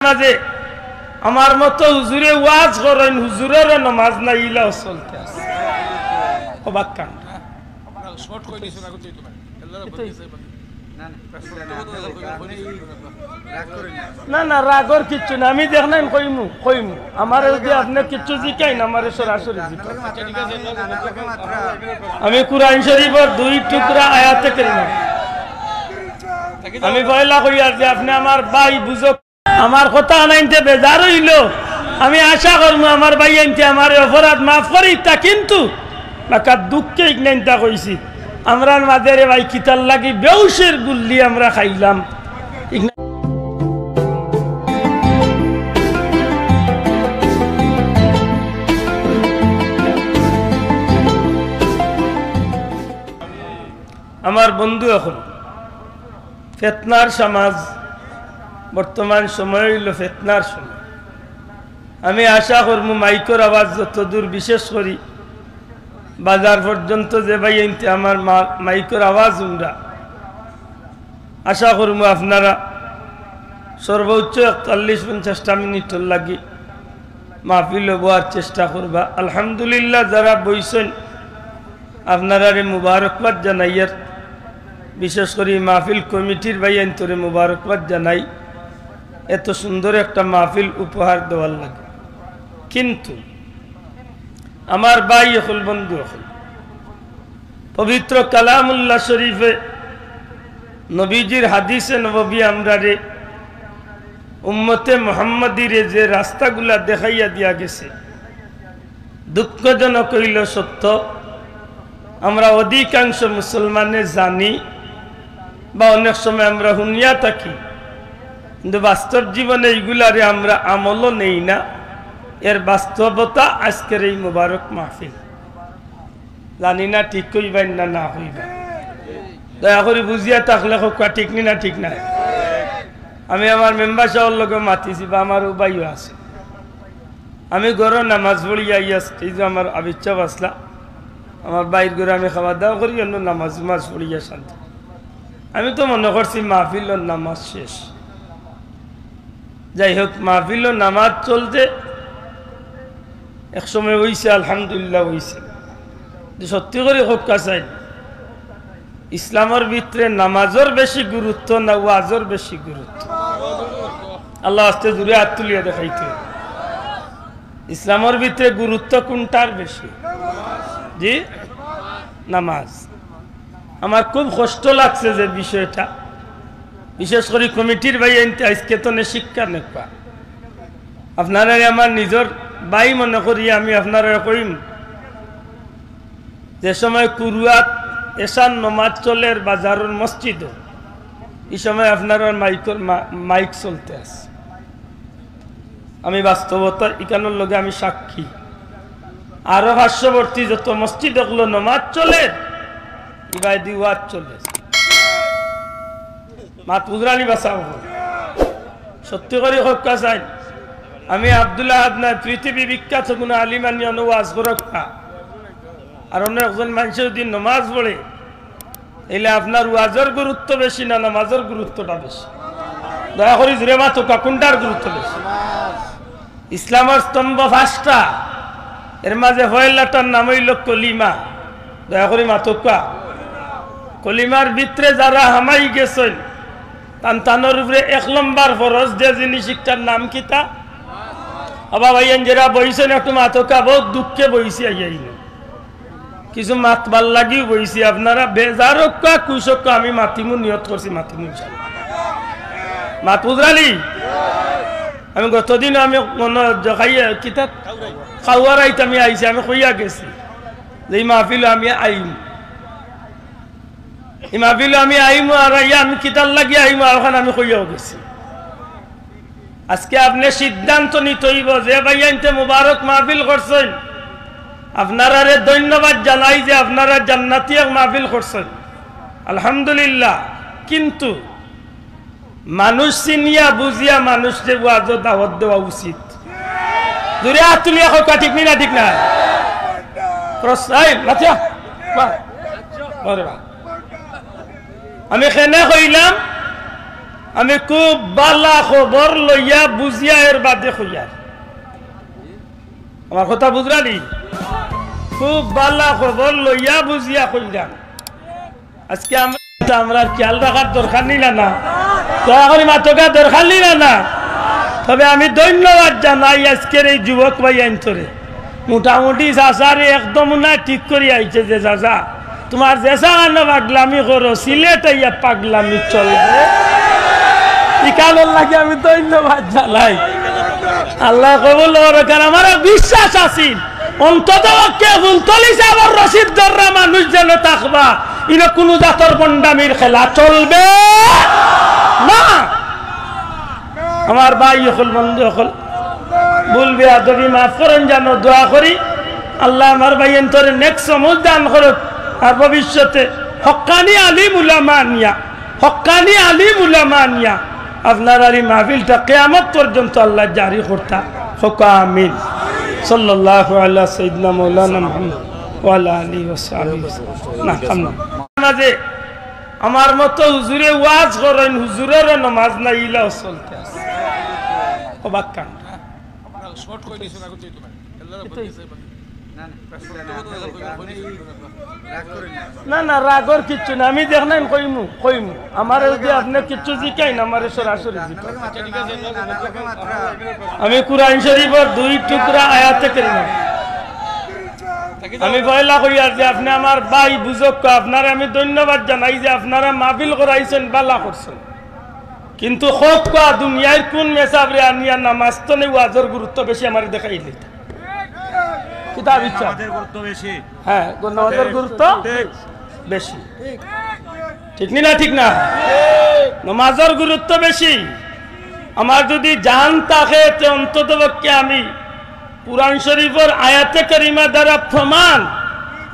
মাঝে আমার মতো হুজুরে ওয়াজ করেন, হুজুরের নামাজ নাই, ইলাও চলতে আছে। অবাক কাণ্ড। না না, রাগর কিচ্ছু না, আমি দেখ নাই কইমু কইমু আমার যদি আপনি কিচ্ছু জিকাই না, আমার সরাসরি জিকাই। আমি কুরআন শরীফের 2 টুকরা আয়াতে কারিমা আমি বয়লা কই আর যে আপনি আমার ভাই বুঝো, আমার কথা আনাইতে বেজার হইল। আমি আশা করবো আমার ভাই আনতে আমার অপরাধ মাফ করি তা, কিন্তু বাকা দুঃখে ইগনাইনটা কইছি আমরা মাদের ভাই কিতাল লাগি বেউসের গুল্লি আমরা খাইলাম। আমার বন্ধু, এখন ফিতনার সমাজ, বর্তমান সময় হইল ফিতনার সময়। আমি আশা করবো মাইকের আওয়াজ যত দূর, বিশেষ করি বাজার পর্যন্ত যে ভাই এনতে আমার মাইকের আওয়াজ উমরা, আশা করবো আপনারা সর্বোচ্চ 41-50 মিনিটের লাগি মাহফিল হওয়ার চেষ্টা করবা। আলহামদুলিল্লাহ, যারা বইছেন আপনারা মুবারকবাদ জানাইয়ার, বিশেষ করে মাহফিল কমিটির ভাই আইনতরে মুবারকবাদ জানাই, এত সুন্দর একটা মাহফিল উপহার দেওয়ার লাগে। কিন্তু আমার ভাই হল, বন্ধু হল, পবিত্র কালামুল্লাহ শরীফে নবীজির হাদিসে নববী আমরা রে উম্মতে মুহাম্মাদিরে যে রাস্তাগুলা দেখাইয়া দিয়া গেছে, দুঃখজনক হইল সত্য, আমরা অধিকাংশ মুসলমানে জানি বা অনেক সময় আমরা শুনিয়া থাকি, কিন্তু বাস্তব জীবনে এইগুলারে আমরা আমলও নেই না। এর বাস্তবতা আজকের এই মুবারক মাহফিল। জানি না ঠিক কইবেন না না হইবেন, দয়া করে বুঝিয়া থাকলে হোকা ঠিক নি না ঠিক নাই। আমি আমার মেম্বার সাহেবের লগে মাতিছি বা আমার উপায়ও আছে। আমি ঘরে নামাজ পড়িয়া ইয়াস, এই যে আমার আবিচ্ছা বাসলা, আমার বাইর ঘরে আমি খাওয়া দাওয়া করি, অন্য নামাজ পড়িয়া শান্তি। আমি তো মনে করছি মাহফিল নামাজ শেষ। যাই হোক, মাহফিল নামাজ চলতে এক সময় হইছে, আলহামদুলিল্লাহ হইছে। সত্যি করে হকা চাই, ইসলামের ভিতরে নামাজের বেশি গুরুত্ব না ওয়াজের বেশি গুরুত্ব? আল্লাহ আস্তে জুড়ে হাত তুলিয়া দেখাইতে, ইসলামের ভিতরে গুরুত্ব কোনটার বেশি? জি, নামাজ। আমার খুব কষ্ট লাগছে যে বিষয়টা, বিশেষ করে কমিটির ভাই আজকে তো শিক্ষা নেপা আপনারা আমার নিজের ভাই মনে করি আমি আপনারা কইম, যে সময় কুরুয়াত এসান নমাজ চলে বাজারের মসজিদ, এই সময় আপনারা মাইক চলতে আছে। আমি বাস্তবতা ইকানোর লগে আমি সাক্ষী। আরো পার্শ্ববর্তী যত মসজিদ ওগুলো নমাজ চলে, ইবাদি ওয়াজ চলে, মাত বুজরানি বাঁচাও। সত্যি করে হকা চাই, আমি আব্দুল্লাহ আদনান পৃথিবী বিখ্যাত কোন আলিমানি ওয়াজ করক্কা, আর অন্য একজন মানুষ যদি নমাজ পড়ে, এলে আপনার ওয়াজের গুরুত্ব বেশি না নামাজের গুরুত্বটা বেশি? দয়া করি জুড়ে মাতো, কোনটার গুরুত্ব বেশি? ইসলামের স্তম্ভ 5টা, এর মাঝে হয়লাটার নাম হইল কলিমা। দয়া করি মাতকা, কলিমার ভিতরে যারা হামাই গেছেন তানোর উপরে 1 নম্বর ফরজ যে জিনিসটার নাম কিতা? আবার ভাইয়েন যারা বইছেন একটু মাতকা, বহুত দুঃখে বইছি আইয়াইল, কিছু মাতবার লাগিও বইছি। আপনারা বেজারক্কা কুশক্কা আমি মাতিমু, নিয়ত করছি মাতিমু মাত বুঝরালি। আমি গতদিন আমি খাইয়া কিতা খাওয়ার আইতে আমি আইছি, আমি কইয়া গেছি যে এই মাহফিল আমি আইম, এই মাহফিল আমি আইম, আর আমি কিতার লাগি আইম, আর ওখানে আমি কইয়াও গেছি। আজকে আপনি সিদ্ধান্ত নিতে হইব যে ভাই আনতে মুবারক মাহফিল করছেন, আপনারা ধন্যবাদ জানাই যে আপনারা জান্নাতি এক মাহফিল করছেন, আলহামদুলিল্লাহ। কিন্তু মানুষ চিনিয়া বুঝিয়া মানুষকে ওয়াজ দাওয়াত দেওয়া উচিত। দূরে হাত তুলিয়া হোকা ঠিক না ঠিক না? আমি কেনে কইলাম আমি খুব বালা খবর লইয়া বুঝিয়া এর বাদে হইয়ার আমার কথা বুঝলানি খুব বালা খবর লইয়া বুঝিয়া কইলাম আজকে আমরা খেয়াল রাখার দরকার নিলা না দয়া করে মাতকা দরকার নিলা না তবে আমি ধন্যবাদ জানাই আজকের এই যুবক ভাই আইনতরে মোটামুটি চাচারে একদম না ঠিক করে আইছে যে চাচা তোমার যেসা না পাগলামি করো সিলেট ইয়া পাগলামি চলবে ইকালের লাগে আমি ধন্যবাদ জানাই আল্লাহ কবুল করুক আমার বিশ্বাস আছিল অন্তত ফুলতলি সাহেবের রশিদ দররা মানুষ যেন থাকবা ইনো কোন জাতর বন্ডামির খেলা চলবে না আমার ভাই হল বন্ধু হল বলবে আদবি মাফ করেন যেন দোয়া করি আল্লাহ আমার ভাই এন্তরে নেক্সট সমুজ দান করুক আর ভবিষ্যতে হক্কানি আলিম উলামা নিয়া আপনার আর এই মাহফিলটা কিয়ামত পর্যন্ত আল্লাহ জারি করতা হোকা আমিন সাল্লাল্লাহু আলা সাইয়্যিদিনা মাওলানা মুহাম্মদ ওয়া আলা আলিহি ওয়া সাহবিহি নামাজে আমার মতো হুজুরে ওয়াজ করেন হুজুরের নামাজ না ইলাও চলতে আছে অবাক কান শর্ট কই দিছেন আগতে তো না না রাগর কিচ্ছু না আমি দেখ নাই কইমু আমার যদি আপনি কিচ্ছু জিকাই না আমার সরাসরি আমি কুরআন শরীফের 2 টুকরা আয়াতে করিম আমি পয়লা কইয়ার যে আপনি আমার ভাই বুঝক আপনারা আমি ধন্যবাদ জানাই যে আপনারা মাহফিল করাইছেন বালা করছেন কিন্তু হোক দুনিয়ার কোন মেসাবরে আনিয়া নামাজ তো নেই ওয়াজের গুরুত্ব বেশি আমার দেখাইলে কিতাব ইচ্ছা আমাদের গুরুত্ব বেশি হ্যাঁ নামাজের গুরুত্ব বেশি ঠিক না ঠিক না নামাজের গুরুত্ব বেশি আমার যদি জান থাকে তে অন্ততপক্ষে আমি কুরআন শরীফের আয়াতে কারিমা দ্বারা প্রমাণ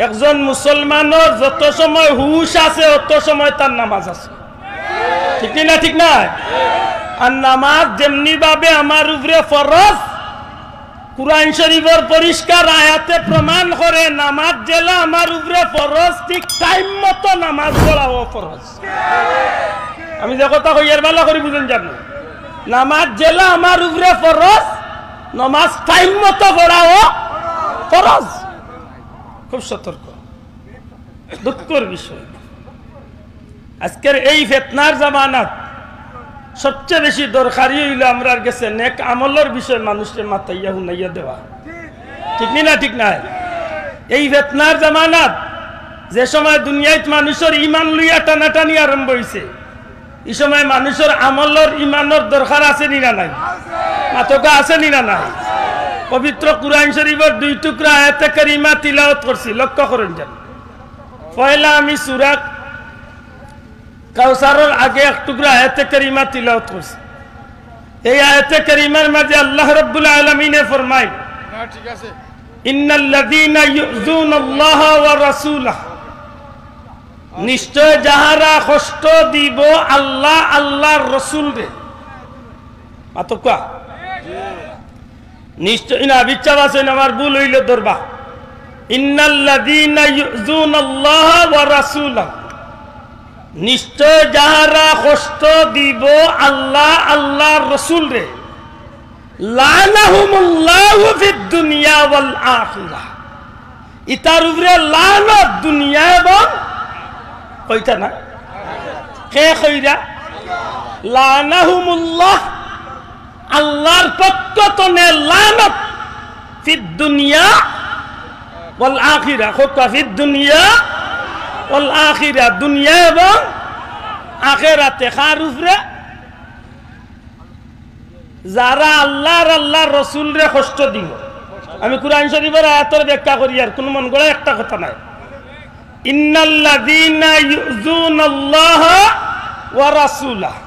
একজন মুসলমানের যত সময় হুশ আছে তত সময় তার নামাজ আছে ঠিক না ঠিক না আর নামাজ যেমনি ভাবে আমার উপরে ফরজ কুরআন শরীফের পরিষ্কার আয়াতে প্রমাণ করে নামাজ জেলা আমার উপরে ফরজ ঠিক টাইম মতো নামাজ পড়াও ফরজ আমি যে কথা কইয়ার ভালো করে বুঝেন জানো নামাজ জেলা আমার উপরে ফরজ নামাজ টাইম মতো পড়াও ফরজ খুব সতর্ক দুঃখের বিষয় আজকের এই ফিতনার জামানাত সবচেয়ে বেশি দরকারি হইল আমরা কাছে নেক আমলের বিষয় মানুষের মাথাইয়া হুনাইয়া দেওয়া ঠিক না ঠিক না এই ফিতনার জামানাত যে সময় দুনিয়ায় মানুষের ঈমান লইয়া টানাটানি আরম্ভ হইছে এই সময় মানুষের আমলের ঈমানের দরকার আছে নি না নাই মাতকা আছে নি না নাই পবিত্র কুরআন শরীফের 2 টুকরা আয়াতে কারিমা তিলাওয়াত করছি লক্ষ্য করেন যান পয়লা আমি সূরা কাউসারের আগে এক টুকরা আয়াতে কারিমা তিলাওয়াত করছি এই আয়াতে কারিমার মাঝে আল্লাহ রাব্বুল আলামিন ফরমায় না ঠিক আছে ইন্নাল্লাযীনা ইউযুনাল্লাহা ওয়া রাসূলাহু নিশ্চয় যাহারা কষ্ট দিব আল্লাহ আল্লাহর রাসূলকে মাতকা নিশ্চয় না বিচার আছে আমার ভুল হইল দরবা ইন্নাল্লাযীনা ইউযুনাল্লাহা ওয়া রাসূলাহু নিশ্চয় যাহারা কষ্ট দিব আল্লাহ আল্লাহর রাসূল রে লানাহুমুল্লাহু ফিদ দুনিয়া ওয়াল আখিরাহ ইতার উপরে লানত দুনিয়া এবং কইতা না কে কইরা লানাহুমুল্লাহ আল্লাহর পক্ষ থেকে লানত ফিদ দুনিয়া ওয়াল আখিরাহ কোকা ফিদ দুনিয়া ওয়াল আখিরাহ দুনিয়া এবং আখিরাতে কার উপরে যারা আল্লাহর রাসূল রে কষ্ট দিব আমি কুরআন শরীফের আয়াতের ব্যাখ্যা করি আর কোন মন গড়া একটা কথা নাই ইন্নাল্লাযীনা ইউযুনাল্লাহা ওয়া রাসূলাহু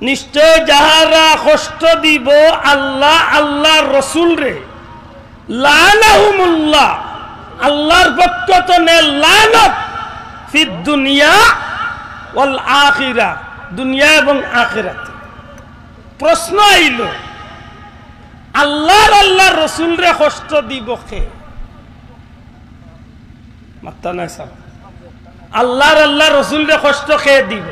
নিশ্চয় যাহারা কষ্ট দিব আল্লাহ আল্লাহর রাসূল রে লানাহুমুল্লাহ আল্লাহর পক্ষ থেকে লানত ফিদ দুনিয়া ওয়াল আখিরাহ দুনিয়া এবং আখিরাতে প্রশ্ন আইল আল্লাহর রাসূল রে কষ্ট দিব কে মাত্তা নাই সাহেব আল্লাহর রাসূল রে কষ্ট কে দিব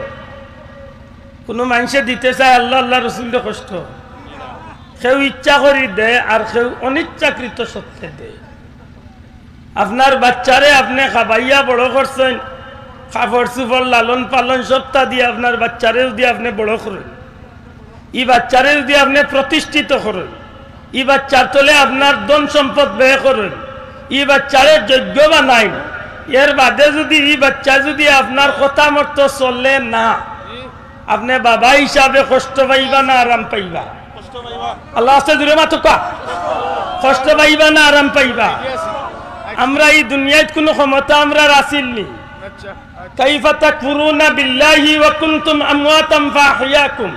কোনো মানুষে দিতে চায় আল্লাহ আল্লাহ রসুলকে কষ্ট, কেউ ইচ্ছা করি দেয় আর কেউ অনিচ্ছাকৃত সত্যে দেয়। আপনার বাচ্চারে আপনি খাবাইয়া বড় করছেন, কাপড় চুপড় লালন পালন সপ্তাহ দিয়ে আপনার বাচ্চারে যদি আপনি বড় করেন, ই বাচ্চারে যদি আপনি প্রতিষ্ঠিত করেন, ই বাচ্চার তলে আপনার ধন সম্পদ ব্যয় করেন, ই বাচ্চারে যোগ্য বানাই, এর বাদে যদি ই বাচ্চা যদি আপনার কথা মতো চলে না, আপনি বাবা হিসাবে কষ্ট পাইবা না আরাম পাইবা? আল্লাহ আস্তে দূরে মাতো কা, কষ্ট পাইবা না আরাম পাইবা? আমরা এই দুনিয়ায় কোনো ক্ষমতা আমরা রাসিলনি। কাইফা তাকফুরুনা বিল্লাহি ওয়া কুনতুম আমওয়াতাম ফাহইয়াকুম।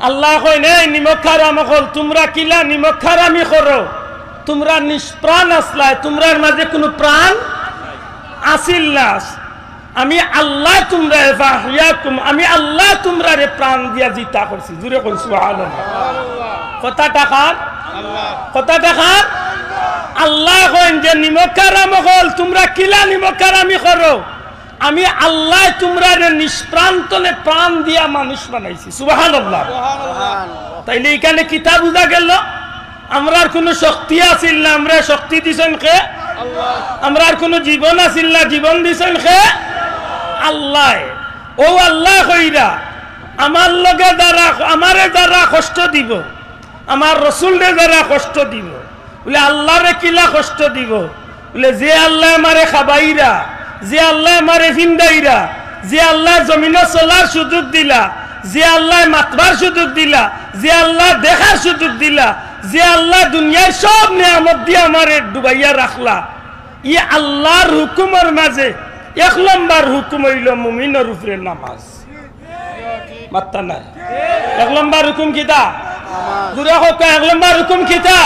আল্লাহ কয় নাই নিমক হারাম হল, তোমরা কিলা নিমক হারামি করো, তোমরা নিষ্প্রাণ আসলাই, তোমরার মাঝে কোনো প্রাণ আসিল না। আমি আল্লাহ তোমরা ফাহইয়াকুম, আমি আল্লাহ তোমরা রে প্রাণ দিয়া জিতা করছি। জুড়ে কোন সুবহানাল্লাহ। কথাটা কার? কথাটা কার? আল্লাহ কইন যে নিমক হারাম হল, তোমরা কিলা নিমক হারামি করো, আমি আল্লাহ তোমরা নিষ্প্রান্তনে প্রাণ দিয়া মানুষ বানাইছি। সুবহানাল্লাহ। তাইলে এখানে কিতাব বুঝা গেল আমরার কোনো শক্তি আছিল না, আমরা শক্তি দিছেন কে? আমরার কোনো জীবন আছিল না, জীবন দিছেন কে? আল্লাহ। ও আল্লাহ কইরা আমার লগে যারা আমারে যারা কষ্ট দিব, আমার রসুলরে যারা কষ্ট দিব, বলে আল্লাহরে কিলা কষ্ট দিব? বলে যে আল্লাহ আমারে খাবাইরা, যে আল্লাহ আমারে ফিন্দাইরা, যে আল্লাহ জমিনে চলার সুযোগ দিলা, যে আল্লাহ মাতবার সুযোগ দিলা, যে আল্লাহ দেখার সুযোগ দিলা, যে আল্লাহ দুনিয়ায় সব নিয়ামত দিয়ে আমারে ডুবাইয়া রাখলা, ই আল্লাহর হুকুমের মাঝে এক নম্বর হুকুম হইল মুমিনের উপরে নামাজ। মাত্তা নাই। এক নম্বর হুকুম কিতা? দূরে হোক। এক নম্বর হুকুম কিতা?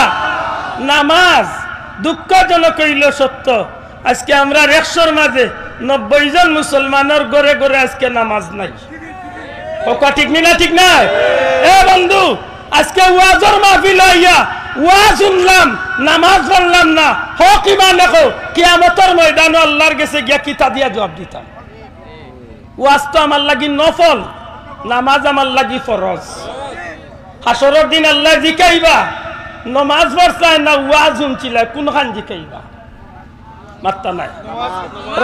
নামাজ। দুঃখজনক হইল সত্য, আজকে আমরা 100-র মাঝে 90 জন মুসলমানের ঘরে ঘরে আজকে নামাজ নাই। কথা ঠিক না? ঠিক না? এ বন্ধু, আজকে ওয়াজের মাহফিল হইয়া ওয়াজ শুনলাম, নামাজ পড়লাম না, হোক ইমান দেখো কিয়ামতের ময়দানে আল্লাহর কাছে গিয়া কিতা দিয়া জবাব দিতাম। ওয়াজ তো আমার লাগি নফল, নামাজ আমার লাগি ফরজ। হাসরের দিন আল্লাহ জিকাইবা নমাজ পড়ছায় না ওয়াজ শুনছিলা, কোনখান জিকাইবা? মাত্তা নাই।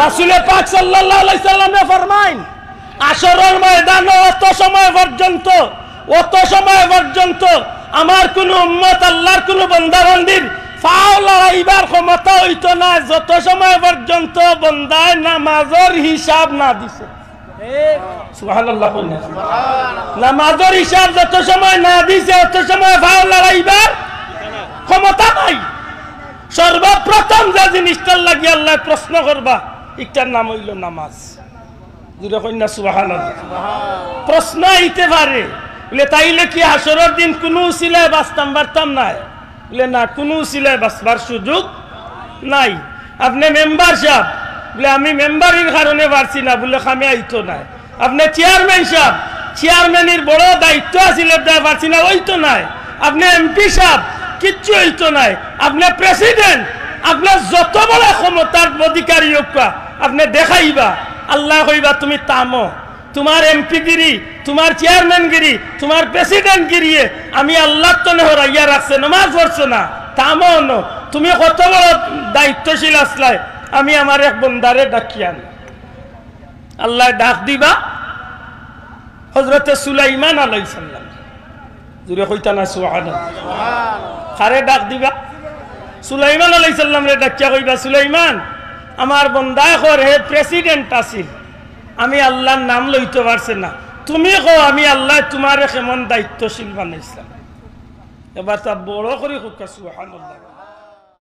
রাসূল পাক সাল্লাল্লাহু আলাইহি সাল্লামে ফরমাইন, হাসরের ময়দানে অত সময় পর্যন্ত আমার কোন উম্মত আল্লাহর কোন বান্দা বান্দির ফাও লড়াইবার ক্ষমতা হইতো না, যত সময় পর্যন্ত বান্দায় নামাজের হিসাব না দিছে। সুবহানাল্লাহ। নামাজের হিসাব যত সময় না দিছে, অত সময় ফাও লড়াইবার ক্ষমতা নাই। সর্বপ্রথম যে জিনিসটার লাগি আল্লাহ প্রশ্ন করবা, একটার নাম হইল নামাজ। জুড়ে কন্যা সুবহানাল্লাহ। প্রশ্ন আইতে পারে বলে তাইলে কি হাসরের দিন কোনো উসিলায় বাঁচতাম পারতাম নাই? বলে না, কোনো উসিলায় বাঁচবার সুযোগ নাই। আপনি মেম্বার সাহেব, বলে আমি মেম্বারের কারণে পারছি না, বলে আমি আইতো নাই। আপনি চেয়ারম্যান সাহেব, চেয়ারম্যানের বড় দায়িত্ব আছিল, পারছি না, ওই তো নাই। আপনি এমপি সাহেব, কিচ্ছু হইতো নাই। আপনি প্রেসিডেন্ট, আপনার যত বড় ক্ষমতার অধিকারী হোক আপনি দেখাইবা, আল্লাহ কইবা তুমি তামো, তোমার এমপি গিরি, তোমার চেয়ারম্যান গিরি, তোমার প্রেসিডেন্ট গিরিয়ে আমি আল্লাহ তো হরাইয়া রাখছে, নামাজ পড়ছো না, তামো ন, তুমি কত বড় দায়িত্বশীল আসলাই, আমি আমার এক বন্দারে ডাকিয়ান। আল্লাহ ডাক দিবা হযরতে সুলাইমান আলাইহিস সালাম। জুরে কইতা না সুবহানাল্লাহ। কারে ডাক দিবা? সুলাইমান আলাইহিস সালাম রে ডাকিয়া কইবা, সুলাইমান আমার বন্দা ঘর হে প্রেসিডেন্ট আছিল, আমি আল্লাহর নাম লইতে পারছে না, তুমি কো আমি আল্লাহ তোমারে কেমন দায়িত্বশীল বানাইছিলাম। এবার তা বড় করে সুবহানাল্লাহ।